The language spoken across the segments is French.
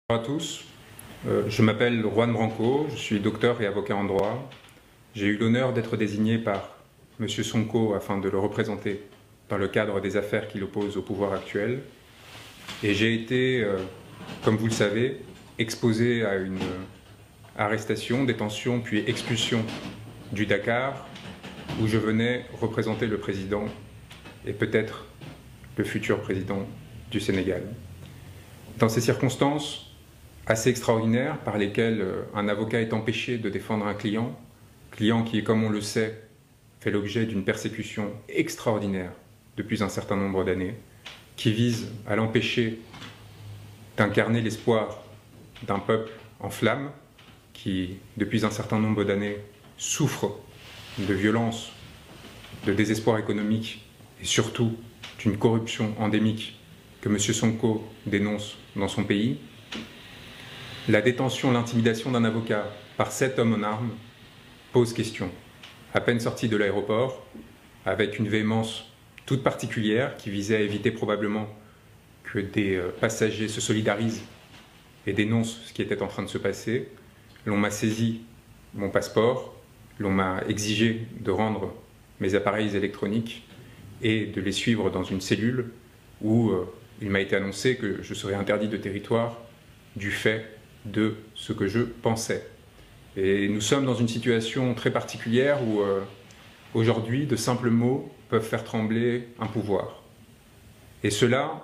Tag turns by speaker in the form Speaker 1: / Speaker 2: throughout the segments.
Speaker 1: Bonjour à tous, je m'appelle Juan Branco, je suis docteur et avocat en droit. J'ai eu l'honneur d'être désigné par M. Sonko afin de le représenter dans le cadre des affaires qui l'opposent au pouvoir actuel. Et j'ai été, comme vous le savez, exposé à une arrestation, détention puis expulsion du Dakar, où je venais représenter le président et peut-être le futur président du Sénégal. Dans ces circonstances assez extraordinaires par lesquelles un avocat est empêché de défendre un client qui, comme on le sait, fait l'objet d'une persécution extraordinaire depuis un certain nombre d'années, qui vise à l'empêcher d'incarner l'espoir d'un peuple en flammes, qui, depuis un certain nombre d'années, souffre de violence, de désespoir économique et surtout d'une corruption endémique que M. Sonko dénonce dans son pays. La détention, l'intimidation d'un avocat par 7 hommes en armes pose question. À peine sorti de l'aéroport, avec une véhémence toute particulière qui visait à éviter probablement que des passagers se solidarisent et dénoncent ce qui était en train de se passer, l'on m'a saisi mon passeport, l'on m'a exigé de rendre mes appareils électroniques et de les suivre dans une cellule où il m'a été annoncé que je serais interdit de territoire du fait de ce que je pensais. Et nous sommes dans une situation très particulière où aujourd'hui de simples mots peuvent faire trembler un pouvoir. Et cela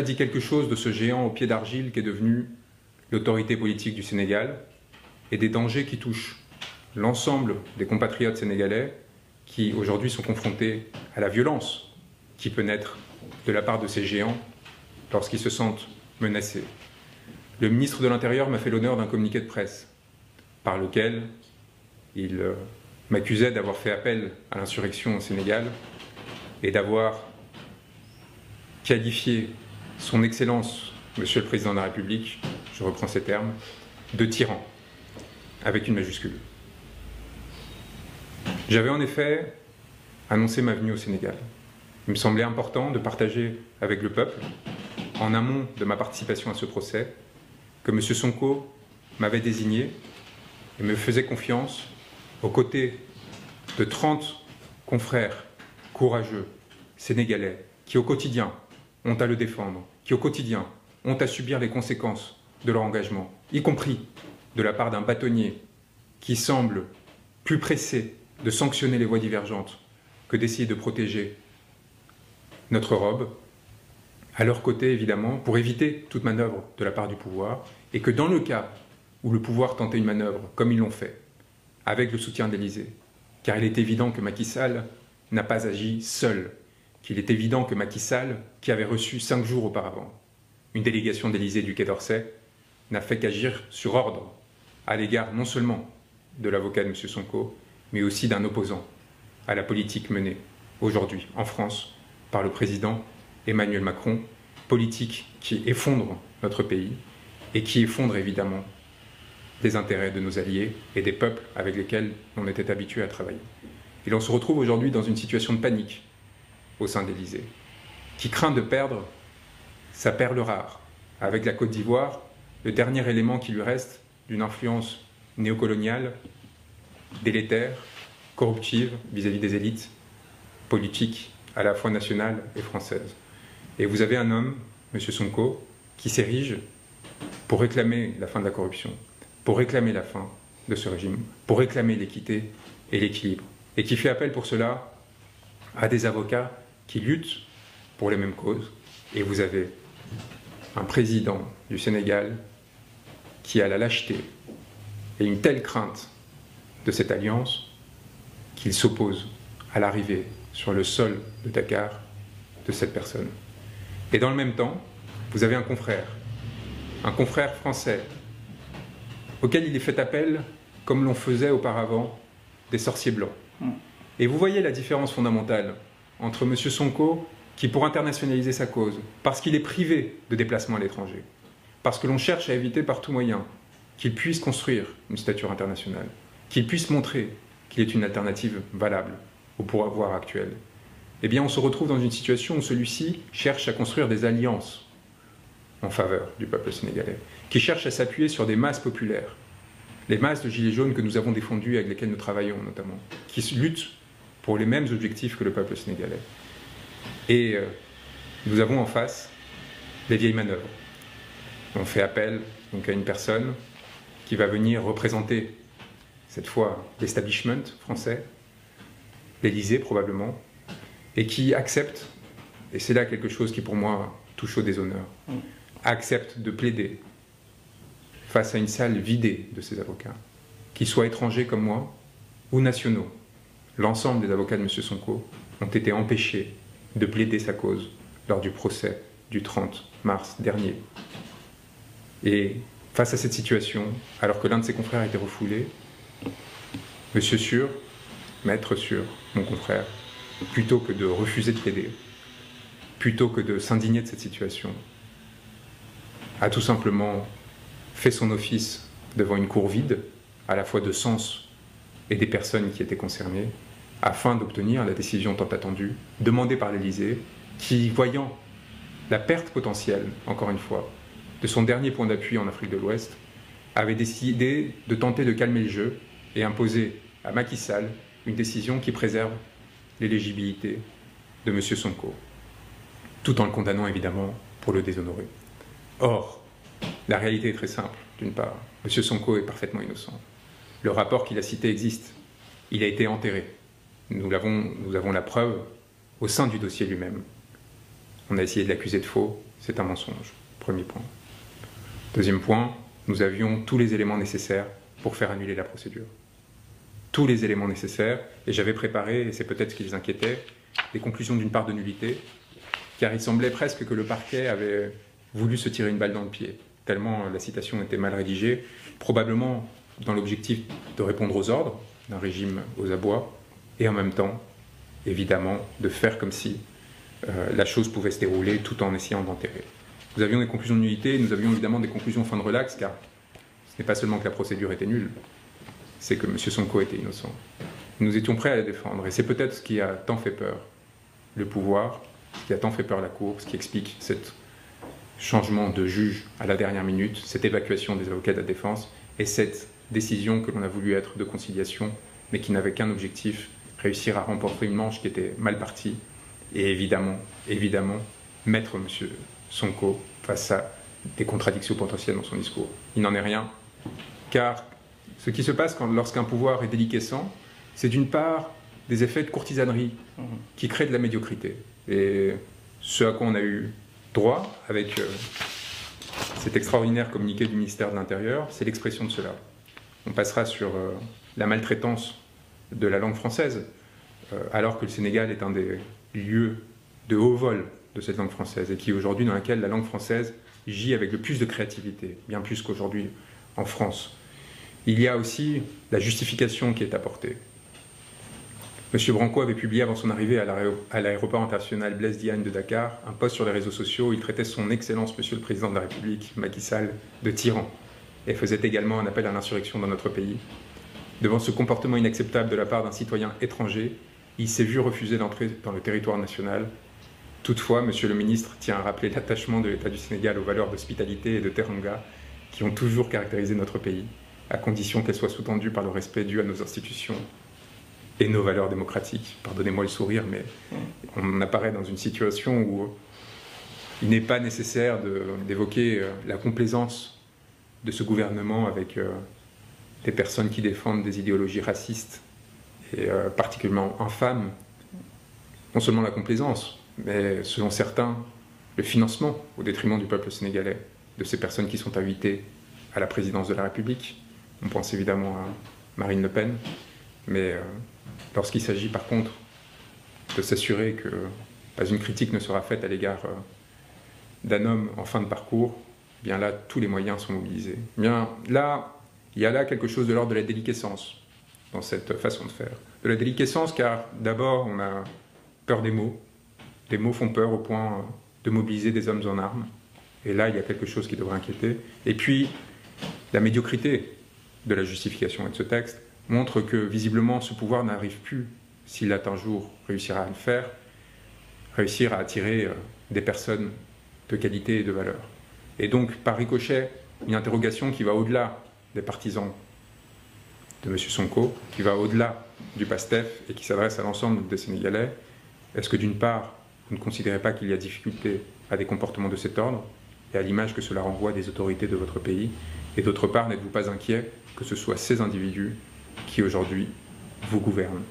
Speaker 1: dit quelque chose de ce géant au pied d'argile qu'est devenu l'autorité politique du Sénégal et des dangers qui touchent l'ensemble des compatriotes sénégalais qui aujourd'hui sont confrontés à la violence qui peut naître de la part de ces géants lorsqu'ils se sentent menacés. Le ministre de l'Intérieur m'a fait l'honneur d'un communiqué de presse par lequel il m'accusait d'avoir fait appel à l'insurrection au Sénégal et d'avoir qualifié son Excellence, Monsieur le Président de la République, je reprends ces termes, de tyran, avec une majuscule. J'avais en effet annoncé ma venue au Sénégal. Il me semblait important de partager avec le peuple, en amont de ma participation à ce procès, que M. Sonko m'avait désigné et me faisait confiance aux côtés de 30 confrères courageux, sénégalais, qui au quotidien ont à le défendre, qui au quotidien ont à subir les conséquences de leur engagement, y compris de la part d'un bâtonnier qui semble plus pressé de sanctionner les voies divergentes que d'essayer de protéger notre robe, à leur côté évidemment, pour éviter toute manœuvre de la part du pouvoir, et que dans le cas où le pouvoir tentait une manœuvre, comme ils l'ont fait, avec le soutien de l'Élysée, car il est évident que Macky Sall n'a pas agi seul, qu'il est évident que Macky Sall, qui avait reçu 5 jours auparavant une délégation d'Élysée du Quai d'Orsay, n'a fait qu'agir sur ordre à l'égard non seulement de l'avocat de M. Sonko, mais aussi d'un opposant à la politique menée aujourd'hui en France par le président Emmanuel Macron, politique qui effondre notre pays et qui effondre évidemment les intérêts de nos alliés et des peuples avec lesquels on était habitué à travailler. Et l'on se retrouve aujourd'hui dans une situation de panique au sein de l'Élysée, qui craint de perdre sa perle rare, avec la Côte d'Ivoire, le dernier élément qui lui reste d'une influence néocoloniale, délétère, corruptive vis-à-vis des élites politiques à la fois nationales et françaises. Et vous avez un homme, M. Sonko, qui s'érige pour réclamer la fin de la corruption, pour réclamer la fin de ce régime, pour réclamer l'équité et l'équilibre, et qui fait appel pour cela à des avocats qui luttent pour les mêmes causes. Et vous avez un président du Sénégal qui a la lâcheté et une telle crainte de cette alliance qu'il s'oppose à l'arrivée sur le sol de Dakar de cette personne. Et dans le même temps, vous avez un confrère français, auquel il est fait appel comme l'on faisait auparavant des sorciers blancs. Et vous voyez la différence fondamentale entre M. Sonko, qui pour internationaliser sa cause, parce qu'il est privé de déplacement à l'étranger, parce que l'on cherche à éviter par tout moyen qu'il puisse construire une stature internationale, qu'il puisse montrer qu'il est une alternative valable au pouvoir actuel, eh bien on se retrouve dans une situation où celui-ci cherche à construire des alliances en faveur du peuple sénégalais, qui cherche à s'appuyer sur des masses populaires, les masses de gilets jaunes que nous avons défendues, avec lesquelles nous travaillons notamment, qui luttent pour les mêmes objectifs que le peuple sénégalais. Et nous avons en face les vieilles manœuvres. On fait appel donc à une personne qui va venir représenter, cette fois, l'establishment français, l'Élysée probablement, et qui accepte, et c'est là quelque chose qui pour moi touche au déshonneur, accepte de plaider face à une salle vidée de ses avocats, qu'ils soient étrangers comme moi ou nationaux. L'ensemble des avocats de M. Sonko ont été empêchés de plaider sa cause lors du procès du 30 mars dernier. Et face à cette situation, alors que l'un de ses confrères a été refoulé, Monsieur Sûr, Maître Sûr, mon confrère, plutôt que de refuser de plaider, plutôt que de s'indigner de cette situation, a tout simplement fait son office devant une cour vide, à la fois de sens et des personnes qui étaient concernées, afin d'obtenir la décision tant attendue, demandée par l'Élysée, qui, voyant la perte potentielle, encore une fois, de son dernier point d'appui en Afrique de l'Ouest, avait décidé de tenter de calmer le jeu et imposer à Macky Sall une décision qui préserve l'éligibilité de M. Sonko, tout en le condamnant évidemment pour le déshonorer. Or, la réalité est très simple. D'une part, M. Sonko est parfaitement innocent. Le rapport qu'il a cité existe. Il a été enterré. Nous avons la preuve au sein du dossier lui-même. On a essayé de l'accuser de faux. C'est un mensonge. Premier point. Deuxième point, nous avions tous les éléments nécessaires pour faire annuler la procédure. Tous les éléments nécessaires. Et j'avais préparé, et c'est peut-être ce qui les inquiétait, des conclusions d'une part de nullité, car il semblait presque que le parquet avait voulu se tirer une balle dans le pied, tellement la citation était mal rédigée, probablement dans l'objectif de répondre aux ordres d'un régime aux abois, et en même temps, évidemment, de faire comme si la chose pouvait se dérouler tout en essayant d'enterrer. Nous avions des conclusions de nullité, nous avions évidemment des conclusions fin de relax, car ce n'est pas seulement que la procédure était nulle, c'est que M. Sonko était innocent. Nous étions prêts à la défendre, et c'est peut-être ce qui a tant fait peur le pouvoir, ce qui a tant fait peur la Cour, ce qui explique ce changement de juge à la dernière minute, cette évacuation des avocats de la défense, et cette décision que l'on a voulu être de conciliation, mais qui n'avait qu'un objectif, réussir à remporter une manche qui était mal partie, et évidemment, mettre M. Sonko face à des contradictions potentielles dans son discours. Il n'en est rien, car ce qui se passe lorsqu'un pouvoir est déliquescent, c'est d'une part des effets de courtisanerie qui créent de la médiocrité. Et ce à quoi on a eu droit avec cet extraordinaire communiqué du ministère de l'Intérieur, c'est l'expression de cela. On passera sur la maltraitance de la langue française, alors que le Sénégal est un des lieux de haut vol de cette langue française, et qui aujourd'hui dans laquelle la langue française gît avec le plus de créativité, bien plus qu'aujourd'hui en France. Il y a aussi la justification qui est apportée. M. Branco avait publié avant son arrivée à l'aéroport international Blaise Diagne de Dakar un post sur les réseaux sociaux où il traitait son Excellence Monsieur le Président de la République, Macky Sall, de tyran, et faisait également un appel à l'insurrection dans notre pays. Devant ce comportement inacceptable de la part d'un citoyen étranger, il s'est vu refuser d'entrer dans le territoire national. Toutefois, Monsieur le Ministre tient à rappeler l'attachement de l'État du Sénégal aux valeurs d'hospitalité et de teranga qui ont toujours caractérisé notre pays, à condition qu'elles soient sous-tendues par le respect dû à nos institutions et nos valeurs démocratiques. Pardonnez-moi le sourire, mais on apparaît dans une situation où il n'est pas nécessaire d'évoquer la complaisance de ce gouvernement avec des personnes qui défendent des idéologies racistes et particulièrement infâmes. Non seulement la complaisance, mais selon certains, le financement au détriment du peuple sénégalais, de ces personnes qui sont invitées à la présidence de la République. On pense évidemment à Marine Le Pen, mais lorsqu'il s'agit par contre de s'assurer que pas une critique ne sera faite à l'égard d'un homme en fin de parcours, eh bien là, tous les moyens sont mobilisés. Eh bien là, il y a là quelque chose de l'ordre de la déliquescence dans cette façon de faire. De la déliquescence car d'abord, on a peur des mots. Les mots font peur au point de mobiliser des hommes en armes. Et là, il y a quelque chose qui devrait inquiéter. Et puis, la médiocrité de la justification et de ce texte montre que, visiblement, ce pouvoir n'arrive plus, s'il a un jour réussira à le faire, réussir à attirer des personnes de qualité et de valeur. Et donc, par ricochet, une interrogation qui va au-delà des partisans de M. Sonko, qui va au-delà du PASTEF et qui s'adresse à l'ensemble des Sénégalais. Est-ce que d'une part, vous ne considérez pas qu'il y a difficulté à des comportements de cet ordre et à l'image que cela renvoie des autorités de votre pays? Et d'autre part, n'êtes-vous pas inquiet que ce soit ces individus qui aujourd'hui vous gouvernent?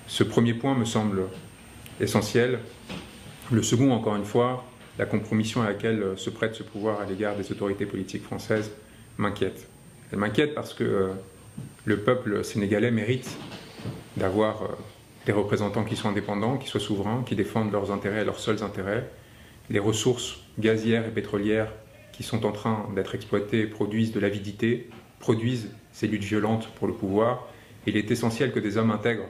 Speaker 1: Ce premier point me semble essentiel. Le second, encore une fois, la compromission à laquelle se prête ce pouvoir à l'égard des autorités politiques françaises m'inquiète. Elle m'inquiète parce que le peuple sénégalais mérite d'avoir des représentants qui soient indépendants, qui soient souverains, qui défendent leurs intérêts, leurs seuls intérêts. Les ressources gazières et pétrolières qui sont en train d'être exploitées produisent de l'avidité, produisent ces luttes violentes pour le pouvoir. Il est essentiel que des hommes intègres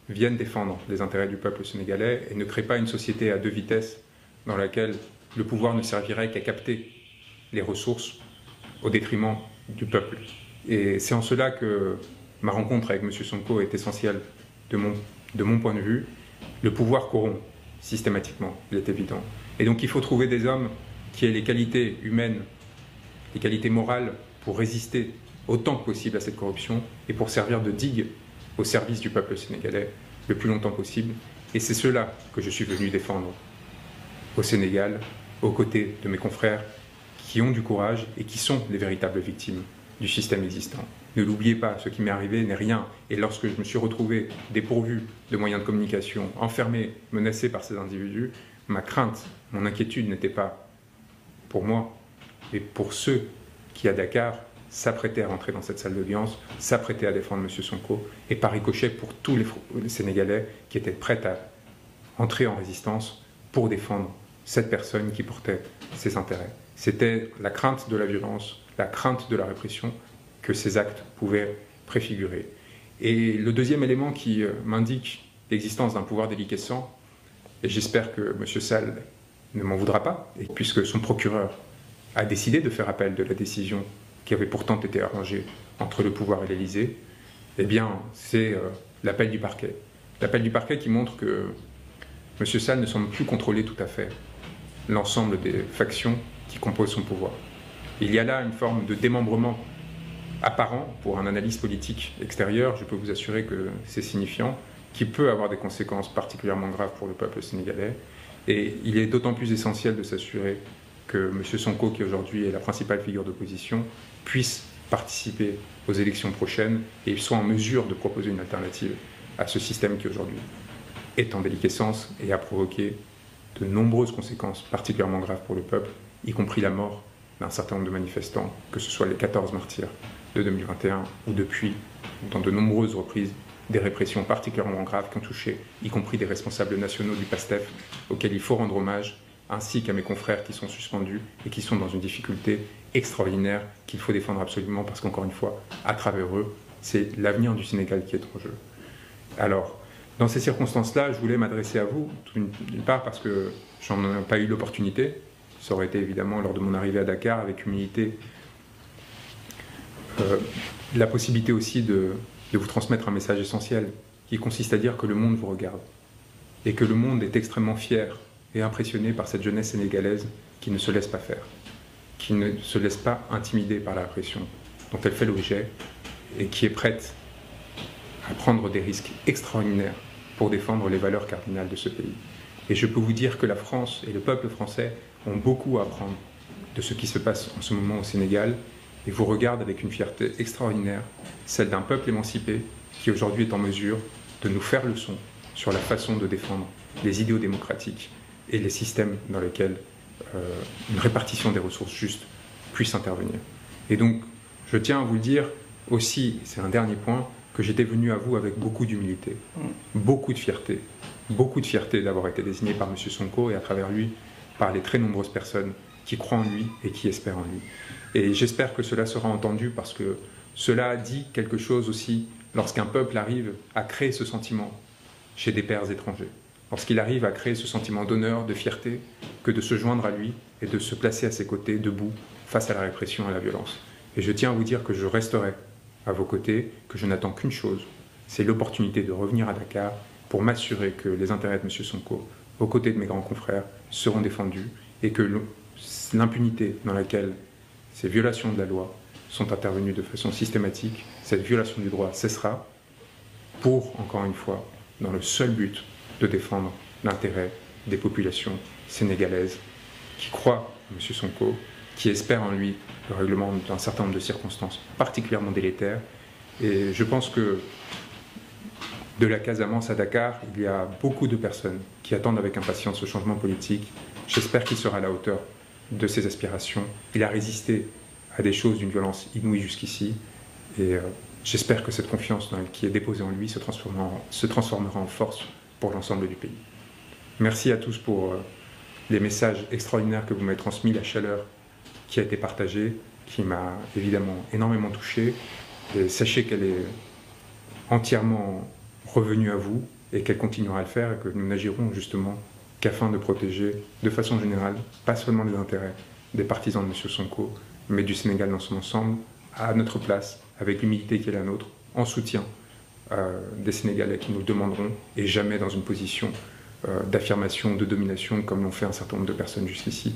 Speaker 1: viennent défendre les intérêts du peuple sénégalais et ne créent pas une société à deux vitesses dans laquelle le pouvoir ne servirait qu'à capter les ressources au détriment du peuple. Et c'est en cela que ma rencontre avec M. Sonko est essentielle de mon point de vue. Le pouvoir corrompt systématiquement, il est évident. Et donc il faut trouver des hommes qui aient les qualités humaines, les qualités morales pour résister autant que possible à cette corruption et pour servir de digue au service du peuple sénégalais le plus longtemps possible. Et c'est cela que je suis venu défendre au Sénégal, aux côtés de mes confrères qui ont du courage et qui sont les véritables victimes du système existant. Ne l'oubliez pas, ce qui m'est arrivé n'est rien. Et lorsque je me suis retrouvé dépourvu de moyens de communication, enfermé, menacé par ces individus, ma crainte, mon inquiétude n'était pas pour moi, mais pour ceux qui, à Dakar, s'apprêtaient à rentrer dans cette salle d'audience, s'apprêtaient à défendre M. Sonko, et par ricochet pour tous les Sénégalais qui étaient prêts à entrer en résistance pour défendre cette personne qui portait ses intérêts. C'était la crainte de la violence, la crainte de la répression que ces actes pouvaient préfigurer. Et le deuxième élément qui m'indique l'existence d'un pouvoir déliquescent, et j'espère que M. Sall ne m'en voudra pas, et puisque son procureur a décidé de faire appel de la décision qui avait pourtant été arrangée entre le pouvoir et l'Élysée, eh bien, c'est l'appel du parquet. L'appel du parquet qui montre que M. Sall ne semble plus contrôler tout à fait l'ensemble des factions qui composent son pouvoir. Il y a là une forme de démembrement apparent pour un analyste politique extérieur. Je peux vous assurer que c'est signifiant, qui peut avoir des conséquences particulièrement graves pour le peuple sénégalais. Et il est d'autant plus essentiel de s'assurer que M. Sonko, qui aujourd'hui est la principale figure d'opposition, puisse participer aux élections prochaines et soit en mesure de proposer une alternative à ce système qui aujourd'hui est en déliquescence et a provoqué de nombreuses conséquences particulièrement graves pour le peuple, y compris la mort d'un certain nombre de manifestants, que ce soit les 14 martyrs de 2021 ou depuis, dans de nombreuses reprises, des répressions particulièrement graves qui ont touché, y compris des responsables nationaux du PASTEF, auxquels il faut rendre hommage, ainsi qu'à mes confrères qui sont suspendus et qui sont dans une difficulté extraordinaire qu'il faut défendre absolument parce qu'encore une fois, à travers eux, c'est l'avenir du Sénégal qui est en jeu. Alors, dans ces circonstances-là, je voulais m'adresser à vous, d'une part parce que j'en ai pas eu l'opportunité. Ça aurait été évidemment lors de mon arrivée à Dakar, avec humilité, la possibilité aussi de vous transmettre un message essentiel qui consiste à dire que le monde vous regarde et que le monde est extrêmement fier et impressionné par cette jeunesse sénégalaise qui ne se laisse pas faire, qui ne se laisse pas intimider par la répression dont elle fait l'objet et qui est prête à prendre des risques extraordinaires pour défendre les valeurs cardinales de ce pays. Et je peux vous dire que la France et le peuple français ont beaucoup à apprendre de ce qui se passe en ce moment au Sénégal et vous regardent avec une fierté extraordinaire, celle d'un peuple émancipé qui aujourd'hui est en mesure de nous faire leçon sur la façon de défendre les idéaux démocratiques et les systèmes dans lesquels une répartition des ressources justes puisse intervenir. Et donc, je tiens à vous le dire aussi, c'est un dernier point, que j'étais venu à vous avec beaucoup d'humilité, beaucoup de fierté d'avoir été désigné par M. Sonko et à travers lui par les très nombreuses personnes qui croient en lui et qui espèrent en lui. Et j'espère que cela sera entendu parce que cela dit quelque chose aussi lorsqu'un peuple arrive à créer ce sentiment chez des pairs étrangers, lorsqu'il arrive à créer ce sentiment d'honneur, de fierté, que de se joindre à lui et de se placer à ses côtés, debout, face à la répression et à la violence. Et je tiens à vous dire que je resterai à vos côtés, que je n'attends qu'une chose, c'est l'opportunité de revenir à Dakar pour m'assurer que les intérêts de M. Sonko, aux côtés de mes grands confrères, seront défendus et que l'impunité dans laquelle ces violations de la loi sont intervenues de façon systématique, cette violation du droit cessera pour, encore une fois, dans le seul but de défendre l'intérêt des populations sénégalaises qui croient à M. Sonko, qui espèrent en lui le règlement d'un certain nombre de circonstances particulièrement délétères. Et je pense que de la Casamance à Dakar, il y a beaucoup de personnes qui attendent avec impatience ce changement politique. J'espère qu'il sera à la hauteur de ses aspirations. Il a résisté à des choses d'une violence inouïe jusqu'ici. Et j'espère que cette confiance qui est déposée en lui se transformera en force pour l'ensemble du pays. Merci à tous pour les messages extraordinaires que vous m'avez transmis, la chaleur qui a été partagée, qui m'a évidemment énormément touché. Et sachez qu'elle est entièrement revenue à vous et qu'elle continuera à le faire et que nous n'agirons justement qu'afin de protéger de façon générale, pas seulement les intérêts des partisans de M. Sonko, mais du Sénégal dans son ensemble, à notre place, avec l'humilité qui est la nôtre, en soutien des Sénégalais qui nous le demanderont et jamais dans une position d'affirmation, de domination comme l'ont fait un certain nombre de personnes jusqu'ici.